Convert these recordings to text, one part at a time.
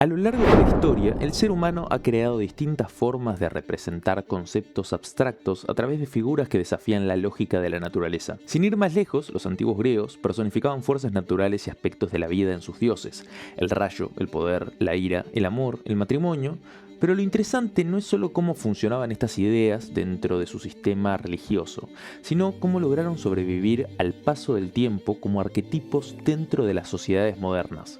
A lo largo de la historia, el ser humano ha creado distintas formas de representar conceptos abstractos a través de figuras que desafían la lógica de la naturaleza. Sin ir más lejos, los antiguos griegos personificaban fuerzas naturales y aspectos de la vida en sus dioses: el rayo, el poder, la ira, el amor, el matrimonio. Pero lo interesante no es solo cómo funcionaban estas ideas dentro de su sistema religioso, sino cómo lograron sobrevivir al paso del tiempo como arquetipos dentro de las sociedades modernas.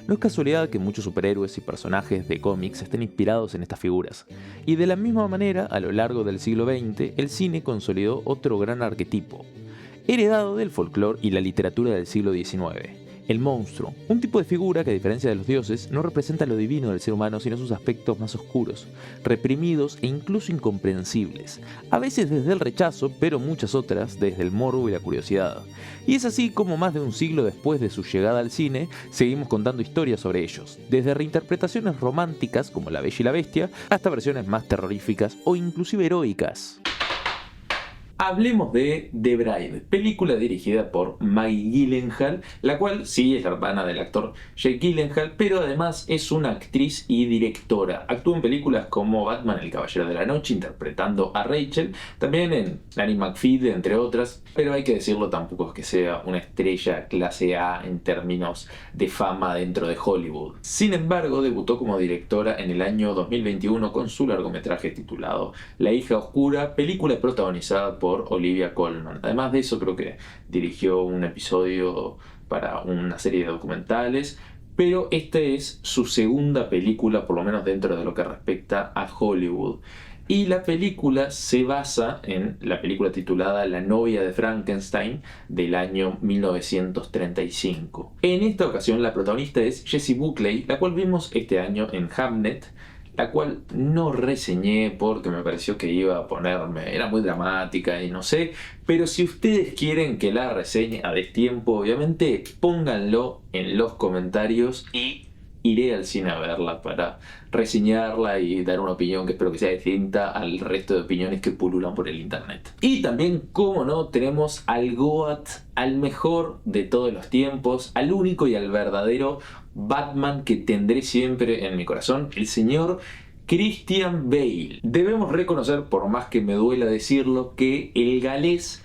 No es casualidad que muchos superhéroes y personajes de cómics estén inspirados en estas figuras. Y de la misma manera, a lo largo del siglo XX, el cine consolidó otro gran arquetipo, heredado del folclore y la literatura del siglo XIX: el monstruo, un tipo de figura que, a diferencia de los dioses, no representa lo divino del ser humano, sino sus aspectos más oscuros, reprimidos e incluso incomprensibles, a veces desde el rechazo, pero muchas otras desde el morbo y la curiosidad. Y es así como más de un siglo después de su llegada al cine, seguimos contando historias sobre ellos, desde reinterpretaciones románticas como La Bella y la Bestia, hasta versiones más terroríficas o inclusive heroicas. Hablemos de The Bride, película dirigida por Maggie Gyllenhaal, la cual sí es la hermana del actor Jake Gyllenhaal, pero además es una actriz y directora. Actuó en películas como Batman, el Caballero de la Noche, interpretando a Rachel, también en Nanny McPhee, entre otras, pero hay que decirlo, tampoco es que sea una estrella clase A en términos de fama dentro de Hollywood. Sin embargo, debutó como directora en el año 2021 con su largometraje titulado La hija oscura, película protagonizada por Olivia Colman. Además de eso, creo que dirigió un episodio para una serie de documentales, pero esta es su segunda película, por lo menos dentro de lo que respecta a Hollywood. Y la película se basa en la película titulada La novia de Frankenstein del año 1935. En esta ocasión la protagonista es Jessie Buckley, la cual vimos este año en Hamnet, la cual no reseñé porque me pareció que iba a ponerme, era muy dramática y no sé, pero si ustedes quieren que la reseñe a destiempo, obviamente pónganlo en los comentarios y iré al cine a verla para reseñarla y dar una opinión que espero que sea distinta al resto de opiniones que pululan por el internet. Y también, como no, tenemos al GOAT, al mejor de todos los tiempos, al único y al verdadero Batman que tendré siempre en mi corazón, el señor Christian Bale. Debemos reconocer, por más que me duela decirlo, que el galés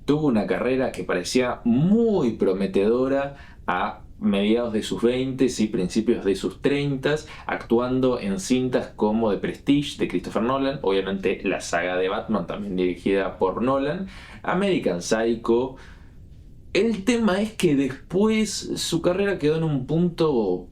tuvo una carrera que parecía muy prometedora a mediados de sus 20 y principios de sus 30, actuando en cintas como The Prestige de Christopher Nolan, obviamente la saga de Batman también dirigida por Nolan, American Psycho. El tema es que después su carrera quedó en un punto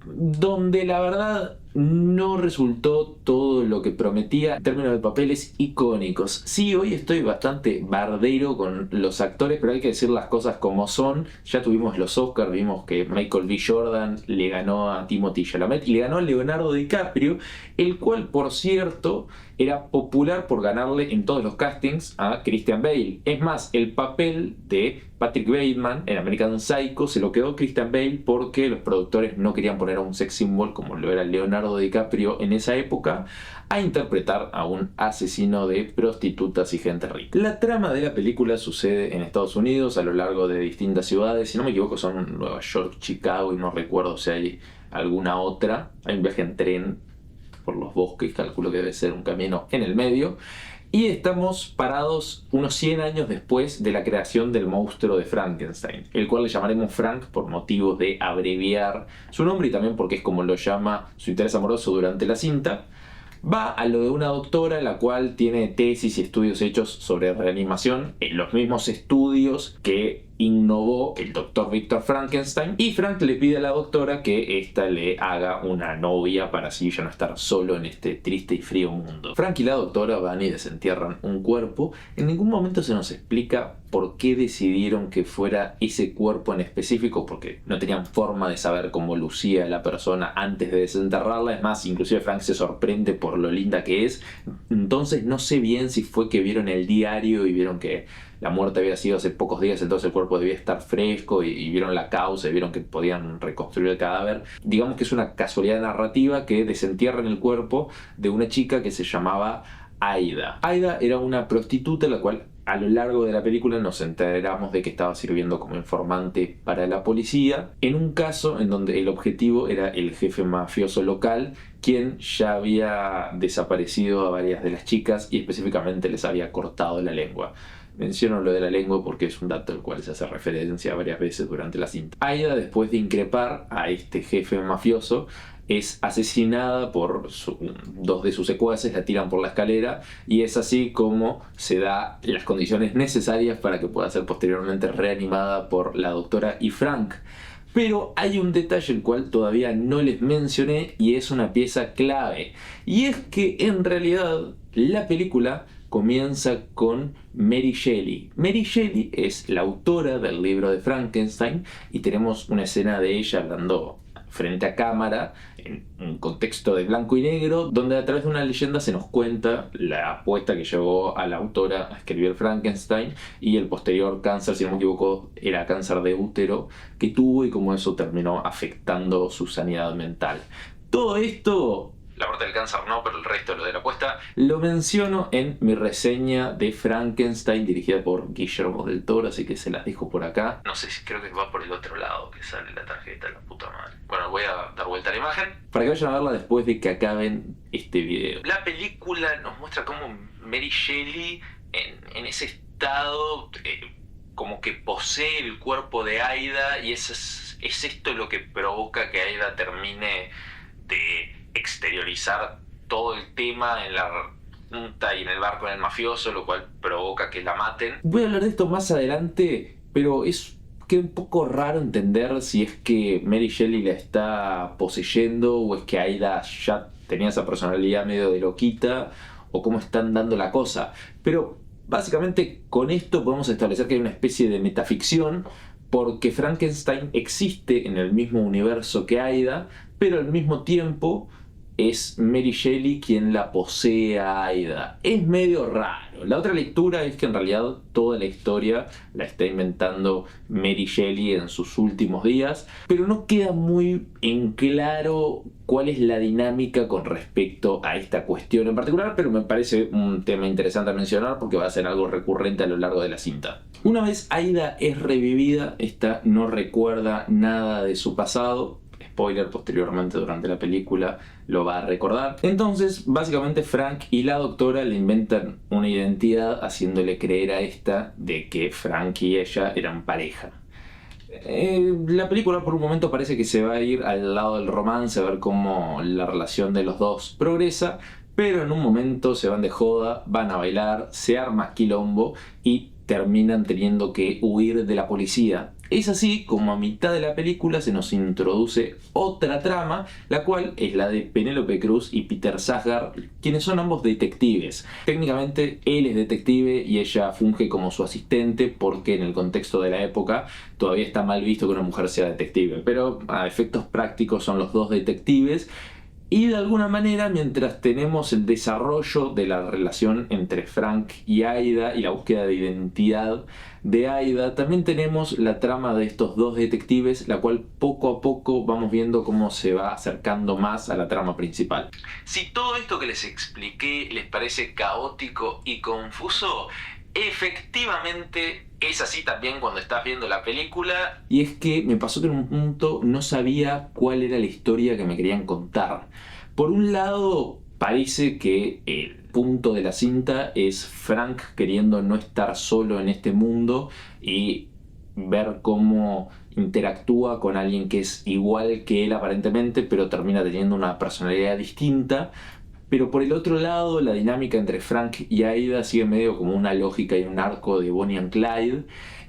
donde la verdad no resultó todo lo que prometía en términos de papeles icónicos. Sí, hoy estoy bastante bardero con los actores, pero hay que decir las cosas como son. Ya tuvimos los Oscars, vimos que Michael B. Jordan le ganó a Timothée Chalamet y le ganó a Leonardo DiCaprio, el cual, por cierto, era popular por ganarle en todos los castings a Christian Bale. Es más, el papel de Patrick Bateman en American Psycho se lo quedó Christian Bale porque los productores no querían poner a un sex symbol como lo era Leonardo DiCaprio en esa época a interpretar a un asesino de prostitutas y gente rica. La trama de la película sucede en Estados Unidos a lo largo de distintas ciudades, si no me equivoco son Nueva York, Chicago y no recuerdo si hay alguna otra. Hay un viaje en tren por los bosques, calculo que debe ser un camino en el medio. Y estamos parados unos 100 años después de la creación del monstruo de Frankenstein, el cual le llamaremos Frank por motivos de abreviar su nombre y también porque es como lo llama su interés amoroso durante la cinta. Va a lo de una doctora la cual tiene tesis y estudios hechos sobre reanimación en los mismos estudios que innovó el doctor Víctor Frankenstein, y Frank le pide a la doctora que ésta le haga una novia para así ya no estar solo en este triste y frío mundo. Frank y la doctora van y desentierran un cuerpo. En ningún momento se nos explica por qué decidieron que fuera ese cuerpo en específico, porque no tenían forma de saber cómo lucía la persona antes de desenterrarla. Es más, inclusive Frank se sorprende por lo linda que es. Entonces no sé bien si fue que vieron el diario y vieron que la muerte había sido hace pocos días, entonces el cuerpo debía estar fresco y vieron la causa y vieron que podían reconstruir el cadáver. Digamos que es una casualidad narrativa que desentierran el cuerpo de una chica que se llamaba Aida. Aida era una prostituta la cual A lo largo de la película nos enteramos de que estaba sirviendo como informante para la policía, en un caso en donde el objetivo era el jefe mafioso local, quien ya había desaparecido a varias de las chicas y específicamente les había cortado la lengua. Menciono lo de la lengua porque es un dato al cual se hace referencia varias veces durante la cinta. Aida, después de increpar a este jefe mafioso, es asesinada por dos de sus secuaces, la tiran por la escalera y es así como se da las condiciones necesarias para que pueda ser posteriormente reanimada por la doctora y Frank. Pero hay un detalle el cual todavía no les mencioné y es una pieza clave. Y es que en realidad la película comienza con Mary Shelley. Mary Shelley es la autora del libro de Frankenstein y tenemos una escena de ella hablando frente a cámara en un contexto de blanco y negro, donde a través de una leyenda se nos cuenta la apuesta que llevó a la autora a escribir el Frankenstein y el posterior cáncer, si no me equivoco, era cáncer de útero que tuvo y cómo eso terminó afectando su sanidad mental. Todo esto, la parte del cáncer no, pero el resto, lo de la apuesta, lo menciono en mi reseña de Frankenstein dirigida por Guillermo del Toro, así que se las dejo por acá. No sé si creo que va por el otro lado que sale la tarjeta, la puta madre. Bueno, voy a dar vuelta a la imagen para que vayan a verla después de que acaben este video. La película nos muestra cómo Mary Shelley en ese estado como que posee el cuerpo de Aida y es esto lo que provoca que Aida termine de exteriorizar todo el tema en la junta y en el bar con el mafioso, lo cual provoca que la maten. Voy a hablar de esto más adelante, pero es que un poco raro entender si es que Mary Shelley la está poseyendo o es que Aida ya tenía esa personalidad medio de loquita o cómo están dando la cosa. Pero básicamente con esto podemos establecer que hay una especie de metaficción porque Frankenstein existe en el mismo universo que Aida, pero al mismo tiempo es Mary Shelley quien la posee a Aida. Es medio raro. La otra lectura es que en realidad toda la historia la está inventando Mary Shelley en sus últimos días, pero no queda muy en claro cuál es la dinámica con respecto a esta cuestión en particular, pero me parece un tema interesante a mencionar porque va a ser algo recurrente a lo largo de la cinta. Una vez Aida es revivida, esta no recuerda nada de su pasado. Spoiler, posteriormente durante la película lo va a recordar. Entonces, básicamente Frank y la doctora le inventan una identidad haciéndole creer a esta de que Frank y ella eran pareja. La película por un momento parece que se va a ir al lado del romance, a ver cómo la relación de los dos progresa, pero en un momento se van de joda, van a bailar, se arma quilombo y terminan teniendo que huir de la policía. Es así como a mitad de la película se nos introduce otra trama, la cual es la de Penélope Cruz y Peter Sarsgaard, quienes son ambos detectives. Técnicamente él es detective y ella funge como su asistente porque en el contexto de la época todavía está mal visto que una mujer sea detective, pero a efectos prácticos son los dos detectives. Y de alguna manera, mientras tenemos el desarrollo de la relación entre Frank y Aida y la búsqueda de identidad de Aida, también tenemos la trama de estos dos detectives, la cual poco a poco vamos viendo cómo se va acercando más a la trama principal. Si todo esto que les expliqué les parece caótico y confuso, efectivamente es así también cuando estás viendo la película. Y es que me pasó que en un punto no sabía cuál era la historia que me querían contar. Por un lado, parece que el punto de la cinta es Frank queriendo no estar solo en este mundo y ver cómo interactúa con alguien que es igual que él aparentemente, pero termina teniendo una personalidad distinta. Pero por el otro lado, la dinámica entre Frank y Aida sigue medio como una lógica y un arco de Bonnie and Clyde.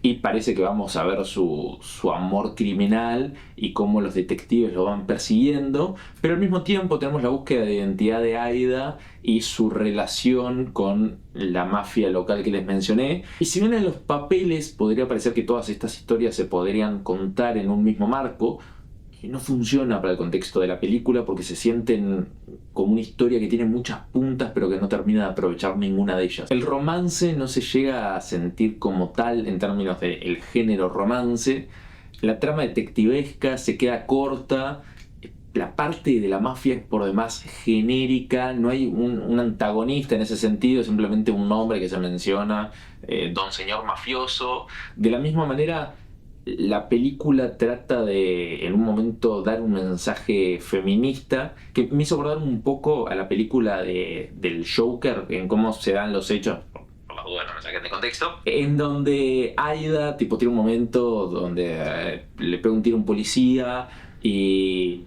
Y parece que vamos a ver su amor criminal y cómo los detectives lo van persiguiendo. Pero al mismo tiempo tenemos la búsqueda de identidad de Aida y su relación con la mafia local que les mencioné. Y si bien en los papeles podría parecer que todas estas historias se podrían contar en un mismo marco, no funciona para el contexto de la película porque se sienten como una historia que tiene muchas puntas pero que no termina de aprovechar ninguna de ellas. El romance no se llega a sentir como tal en términos del género romance. La trama detectivesca se queda corta, la parte de la mafia es por demás genérica, no hay un antagonista en ese sentido, simplemente un nombre que se menciona, Don Señor Mafioso. De la misma manera, la película trata de, en un momento, dar un mensaje feminista que me hizo acordar un poco a la película del Joker, en cómo se dan los hechos. Por la duda no me saquen de contexto, en donde Aida tipo tiene un momento donde le pega un tiro a un policía y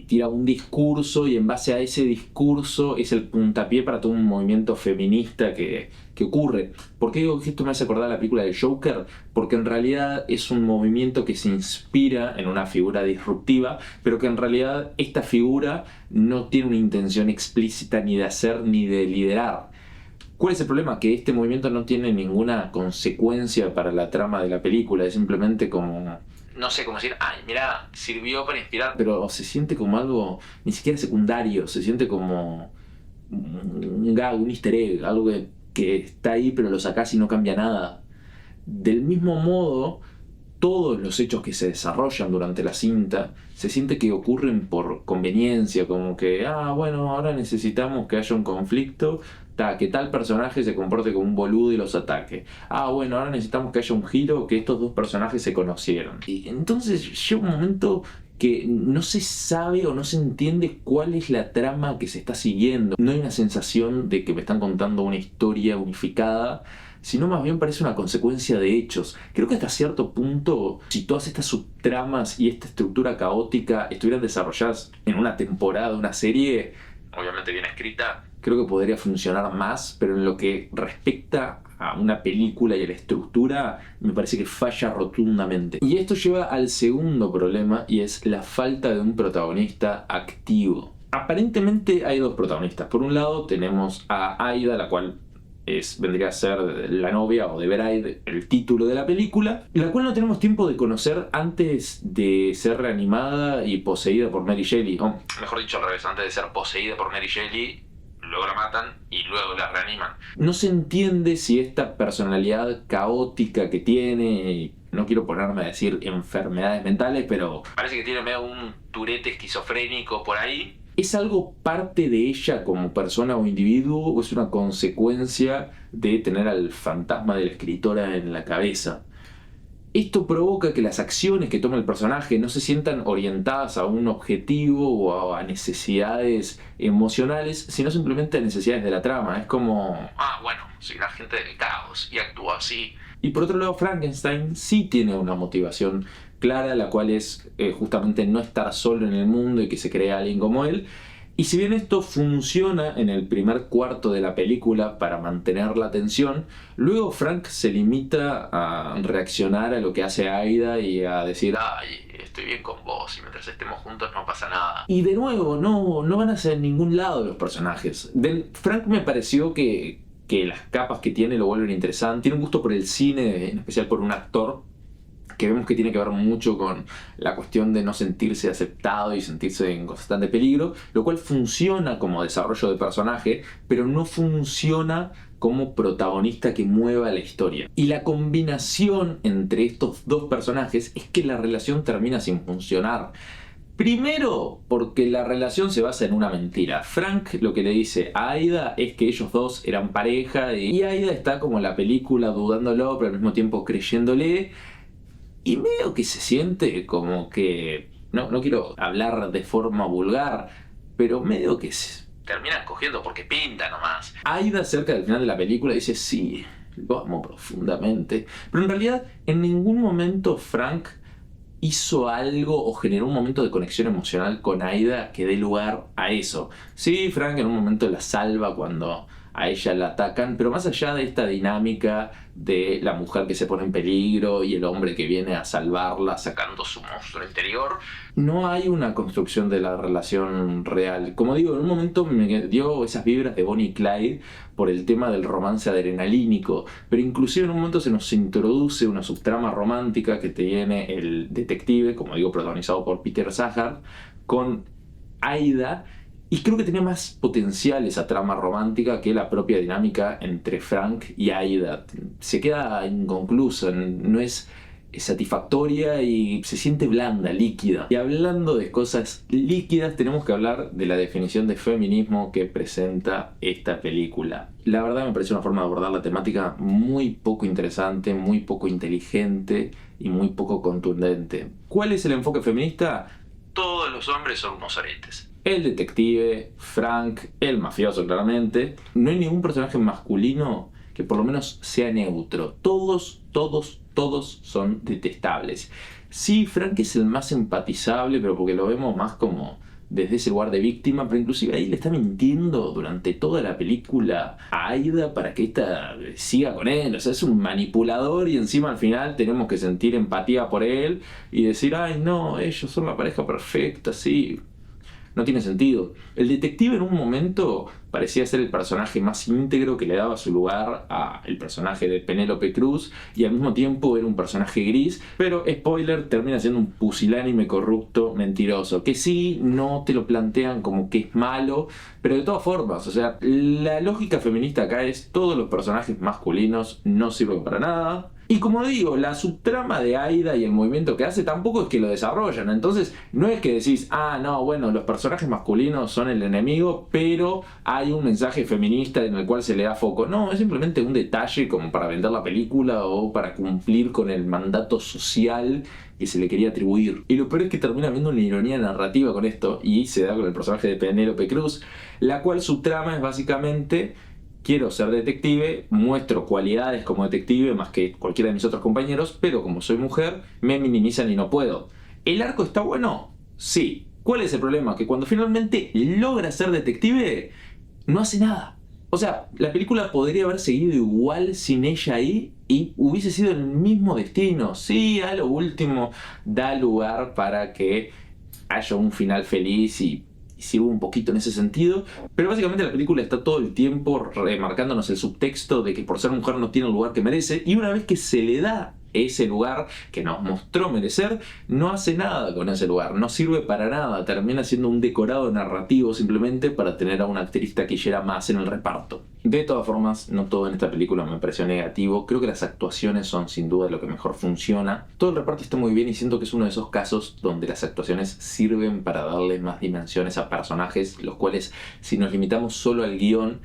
tira un discurso, y en base a ese discurso es el puntapié para todo un movimiento feminista que ocurre. ¿Por qué digo que esto me hace acordar a la película de Joker? Porque en realidad es un movimiento que se inspira en una figura disruptiva, pero que en realidad esta figura no tiene una intención explícita ni de hacer ni de liderar. ¿Cuál es el problema? Que este movimiento no tiene ninguna consecuencia para la trama de la película, es simplemente como, no sé, como decir, ay, mira, sirvió para inspirar, pero se siente como algo ni siquiera secundario, se siente como un gag, un easter egg, algo que está ahí pero lo sacás y no cambia nada. Del mismo modo, todos los hechos que se desarrollan durante la cinta se siente que ocurren por conveniencia, como que, bueno, ahora necesitamos que haya un conflicto, que tal personaje se comporte como un boludo y los ataque. Bueno, ahora necesitamos que haya un giro, que estos dos personajes se conocieron. Y entonces llega un momento que no se sabe o no se entiende cuál es la trama que se está siguiendo. No hay una sensación de que me están contando una historia unificada, sino más bien parece una consecuencia de hechos. Creo que hasta cierto punto, si todas estas subtramas y esta estructura caótica estuvieran desarrolladas en una temporada, una serie, obviamente bien escrita, creo que podría funcionar más, pero en lo que respecta a una película y a la estructura, me parece que falla rotundamente. Y esto lleva al segundo problema, y es la falta de un protagonista activo. Aparentemente hay dos protagonistas. Por un lado tenemos a Aida, la cual vendría a ser la novia o The Bride, el título de la película, la cual no tenemos tiempo de conocer antes de ser reanimada y poseída por Mary Shelley, o mejor dicho al revés, antes de ser poseída por Mary Shelley, luego la matan y luego la reaniman. No se entiende si esta personalidad caótica que tiene, no quiero ponerme a decir enfermedades mentales, pero parece que tiene medio un turete esquizofrénico por ahí, ¿es algo parte de ella como persona o individuo, o es una consecuencia de tener al fantasma de la escritora en la cabeza? Esto provoca que las acciones que toma el personaje no se sientan orientadas a un objetivo o a necesidades emocionales, sino simplemente a necesidades de la trama. Es como, bueno, soy un agente del caos y actúo así. Y por otro lado, Frankenstein sí tiene una motivación clara, la cual es justamente no estar solo en el mundo y que se crea alguien como él. Y si bien esto funciona en el primer cuarto de la película para mantener la tensión, luego Frank se limita a reaccionar a lo que hace Aida y a decir, ay, estoy bien con vos y mientras estemos juntos no pasa nada. Y de nuevo, no van hacia ningún lado los personajes. Frank me pareció que las capas que tiene lo vuelven interesante. Tiene un gusto por el cine, en especial por un actor que vemos que tiene que ver mucho con la cuestión de no sentirse aceptado y sentirse en constante peligro, lo cual funciona como desarrollo de personaje, pero no funciona como protagonista que mueva la historia. Y la combinación entre estos dos personajes es que la relación termina sin funcionar. Primero, porque la relación se basa en una mentira. Frank lo que le dice a Aida es que ellos dos eran pareja y Aida está como en la película dudándolo, pero al mismo tiempo creyéndole. Y medio que se siente como que, no quiero hablar de forma vulgar, pero medio que se terminan cogiendo porque pinta nomás. Aida cerca del final de la película dice, sí, lo amo profundamente. Pero en realidad en ningún momento Frank hizo algo o generó un momento de conexión emocional con Aida que dé lugar a eso. Sí, Frank en un momento la salva cuando a ella la atacan, pero más allá de esta dinámica de la mujer que se pone en peligro y el hombre que viene a salvarla sacando su monstruo interior, no hay una construcción de la relación real. Como digo, en un momento me dio esas vibras de Bonnie y Clyde por el tema del romance adrenalínico, pero inclusive en un momento se nos introduce una subtrama romántica que tiene el detective, como digo, protagonizado por Peter Sagar, con Aida. Y creo que tenía más potencial esa trama romántica que la propia dinámica entre Frank y Aida. Se queda inconclusa, no es satisfactoria y se siente blanda, líquida. Y hablando de cosas líquidas, tenemos que hablar de la definición de feminismo que presenta esta película. La verdad me parece una forma de abordar la temática muy poco interesante, muy poco inteligente y muy poco contundente. ¿Cuál es el enfoque feminista? Todos los hombres son unos aretes. El detective, Frank, el mafioso claramente. No hay ningún personaje masculino que por lo menos sea neutro. Todos son detestables. Sí, Frank es el más empatizable, pero porque lo vemos más como desde ese lugar de víctima, pero inclusive ahí le está mintiendo durante toda la película a Aida para que ésta siga con él. O sea, es un manipulador y encima al final tenemos que sentir empatía por él y decir, ay no, ellos son la pareja perfecta, sí. No tiene sentido. El detective en un momento parecía ser el personaje más íntegro que le daba su lugar al personaje de Penélope Cruz y al mismo tiempo era un personaje gris, pero spoiler, termina siendo un pusilánime corrupto mentiroso, que sí, no te lo plantean como que es malo, pero de todas formas, o sea, la lógica feminista acá es todos los personajes masculinos no sirven para nada. Y como digo, la subtrama de Aida y el movimiento que hace tampoco es que lo desarrollan. Entonces, no es que decís, ah, no, bueno, los personajes masculinos son el enemigo, pero hay un mensaje feminista en el cual se le da foco. No, es simplemente un detalle como para vender la película o para cumplir con el mandato social que se le quería atribuir. Y lo peor es que termina habiendo una ironía narrativa con esto, y se da con el personaje de Penélope Cruz, la cual su trama es básicamente: quiero ser detective, muestro cualidades como detective más que cualquiera de mis otros compañeros, pero como soy mujer, me minimizan y no puedo. ¿El arco está bueno? Sí. ¿Cuál es el problema? Que cuando finalmente logra ser detective, no hace nada. O sea, la película podría haber seguido igual sin ella ahí y hubiese sido el mismo destino. Sí, a lo último da lugar para que haya un final feliz y sirve un poquito en ese sentido, pero básicamente la película está todo el tiempo remarcándonos el subtexto de que por ser mujer no tiene el lugar que merece, y una vez que se le da ese lugar que nos mostró merecer, no hace nada con ese lugar, no sirve para nada, termina siendo un decorado narrativo simplemente para tener a una actriz taquillera más en el reparto. De todas formas, no todo en esta película me pareció negativo, creo que las actuaciones son sin duda lo que mejor funciona, todo el reparto está muy bien y siento que es uno de esos casos donde las actuaciones sirven para darle más dimensiones a personajes, los cuales, si nos limitamos solo al guión,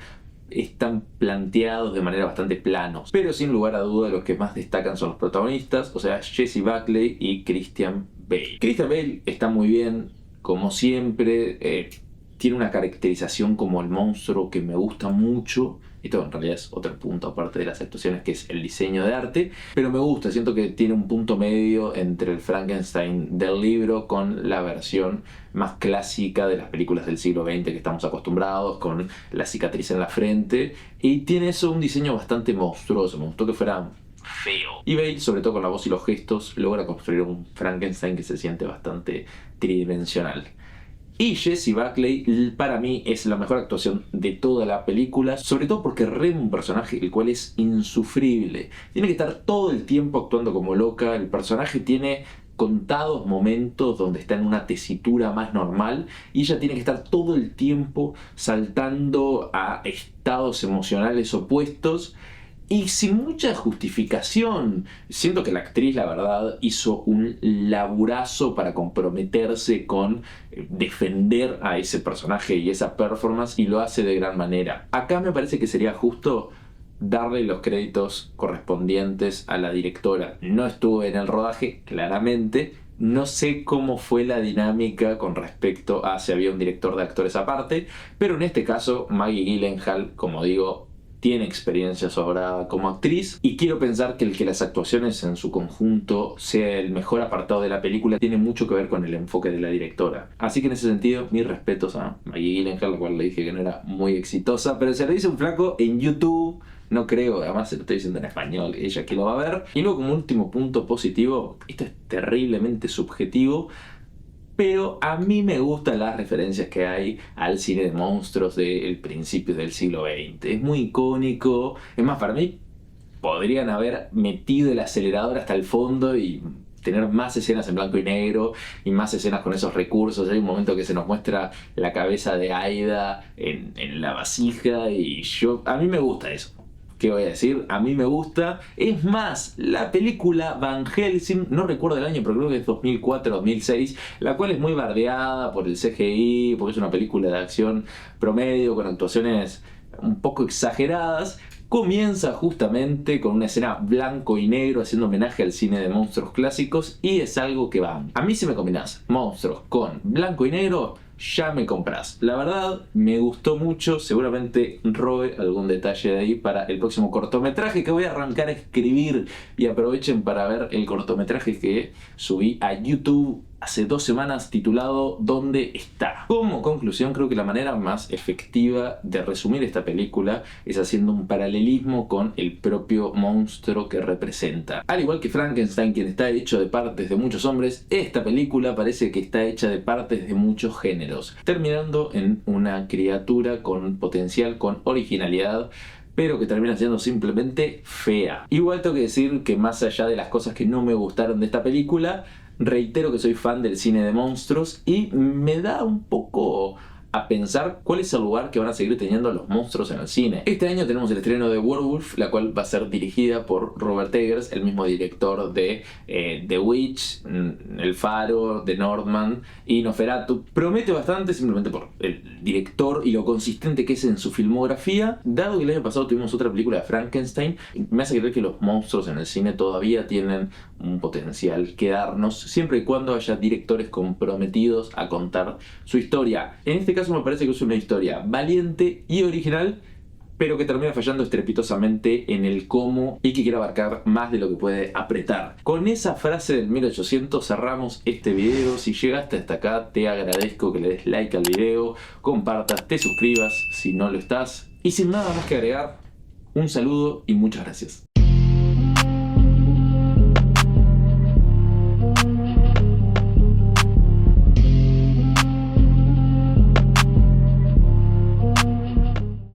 están planteados de manera bastante planos. Pero sin lugar a duda los que más destacan son los protagonistas, o sea, Jessie Buckley y Christian Bale. Christian Bale está muy bien, como siempre, tiene una caracterización como el monstruo que me gusta mucho. Esto en realidad es otro punto aparte de las actuaciones, que es el diseño de arte, pero me gusta, siento que tiene un punto medio entre el Frankenstein del libro con la versión más clásica de las películas del siglo XX que estamos acostumbrados, con la cicatriz en la frente, y tiene eso, un diseño bastante monstruoso, me gustó que fuera feo. Y Bale, sobre todo con la voz y los gestos, logra construir un Frankenstein que se siente bastante tridimensional. Y Jessie Buckley para mí es la mejor actuación de toda la película, sobre todo porque rema un personaje el cual es insufrible. Tiene que estar todo el tiempo actuando como loca, el personaje tiene contados momentos donde está en una tesitura más normal y ella tiene que estar todo el tiempo saltando a estados emocionales opuestos y sin mucha justificación. Siento que la actriz, la verdad, hizo un laburazo para comprometerse con defender a ese personaje y esa performance, y lo hace de gran manera. Acá me parece que sería justo darle los créditos correspondientes a la directora. No estuvo en el rodaje, claramente. No sé cómo fue la dinámica con respecto a si había un director de actores aparte, pero en este caso Maggie Gyllenhaal, como digo, tiene experiencia sobrada como actriz, y quiero pensar que el que las actuaciones en su conjunto sea el mejor apartado de la película tiene mucho que ver con el enfoque de la directora. Así que en ese sentido, mis respetos a Maggie Gyllenhaal, la cual le dije que no era muy exitosa, pero se lo dice un flaco en YouTube, no creo, además se lo estoy diciendo en español, ella que lo va a ver. Y luego, como último punto positivo, esto es terriblemente subjetivo, pero a mí me gustan las referencias que hay al cine de monstruos del principio del siglo XX. Es muy icónico. Es más, para mí podrían haber metido el acelerador hasta el fondo y tener más escenas en blanco y negro y más escenas con esos recursos. Hay un momento que se nos muestra la cabeza de Aida en la vasija y a mí me gusta eso. ¿Qué voy a decir? A mí me gusta. Es más, la película Van Helsing, no recuerdo el año, pero creo que es 2004-2006, la cual es muy bardeada por el CGI, porque es una película de acción promedio con actuaciones un poco exageradas. Comienza justamente con una escena blanco y negro haciendo homenaje al cine de monstruos clásicos y es algo que va. A mí si me combinás monstruos con blanco y negro, ya me compras. La verdad, me gustó mucho. Seguramente robe algún detalle de ahí para el próximo cortometraje que voy a arrancar a escribir. Y aprovechen para ver el cortometraje que subí a YouTube hace 2 semanas titulado ¿Dónde está? Como conclusión, creo que la manera más efectiva de resumir esta película es haciendo un paralelismo con el propio monstruo que representa. Al igual que Frankenstein, quien está hecho de partes de muchos hombres, esta película parece que está hecha de partes de muchos géneros, terminando en una criatura con potencial, con originalidad, pero que termina siendo simplemente fea. Igual tengo que decir que más allá de las cosas que no me gustaron de esta película, reitero que soy fan del cine de monstruos y me da un poco a pensar cuál es el lugar que van a seguir teniendo los monstruos en el cine. Este año tenemos el estreno de Werewolf, la cual va a ser dirigida por Robert Eggers, el mismo director de The Witch, El Faro, The Northman y Nosferatu. Promete bastante simplemente por el director y lo consistente que es en su filmografía. Dado que el año pasado tuvimos otra película de Frankenstein, me hace creer que los monstruos en el cine todavía tienen un potencial que darnos, siempre y cuando haya directores comprometidos a contar su historia. En este caso me parece que es una historia valiente y original, pero que termina fallando estrepitosamente en el cómo y que quiere abarcar más de lo que puede apretar. Con esa frase del 1800 cerramos este video. Si llegaste hasta acá, te agradezco que le des like al video, compartas, te suscribas si no lo estás. Y sin nada más que agregar, un saludo y muchas gracias.